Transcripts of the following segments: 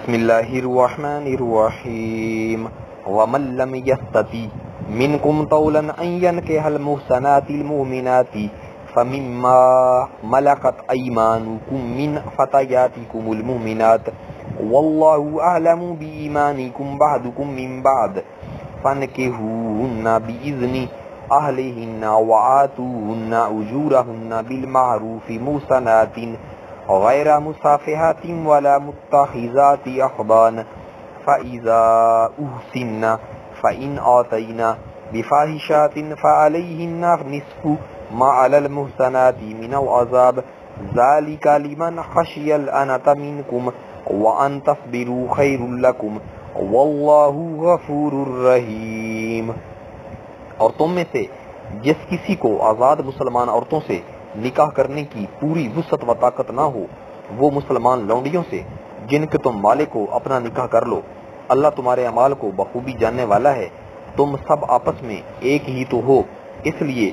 بسم اللہ الرحمن الرحیم ومن لم یستطع منکم طولا ان ینکح المحصنات المؤمنات فمما ملکت ایمانکم من فتیاتکم المؤمنات واللہ اعلم بایمانکم بعضکم من بعض فانکحوہن بإذن اہلہن وآتوہن اجورہن بالمعروف محصنات غیر مصافحات ولا متخذات اخدان فإذا أحسن فإن آتينا بفاحشات فعليهن نصف ما على المحصنات من العذاب ذلك لمن خشي العنة منكم وأن تصبروا خير لكم والله غفور رحيم۔ اور تم میں سے جس کسی کو آزاد مسلمان عورتوں سے نکاح کرنے کی پوری وسعت و طاقت نہ ہو وہ مسلمان لونڈیوں سے جن کے تم مالک ہو اپنا نکاح کر لو۔ اللہ تمہارے اعمال کو بخوبی جاننے والا ہے۔ تم سب آپس میں ایک ہی تو ہو، اس لیے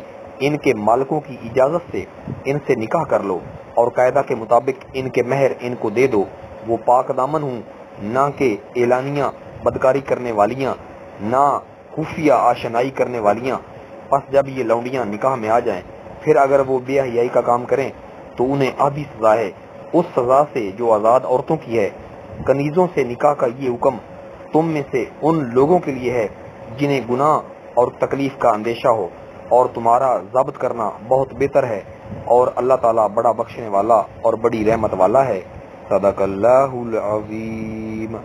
ان کے مالکوں کی اجازت سے ان سے نکاح کر لو اور قاعدہ کے مطابق ان کے مہر ان کو دے دو۔ وہ پاک دامن ہوں، نہ کہ اعلانیہ بدکاری کرنے والیاں، نہ خفیہ آشنائی کرنے والیاں۔ پس جب یہ لونڈیاں نکاح میں آ جائیں پھر اگر وہ بے حیائی کا کام کریں تو انہیں آدھی سزا ہے اس سزا سے جو آزاد عورتوں کی ہے۔ کنیزوں سے نکاح کا یہ حکم تم میں سے ان لوگوں کے لیے ہے جنہیں گناہ اور تکلیف کا اندیشہ ہو، اور تمہارا ضابط کرنا بہت بہتر ہے، اور اللہ تعالیٰ بڑا بخشنے والا اور بڑی رحمت والا ہے۔ صدق اللہ العظیم۔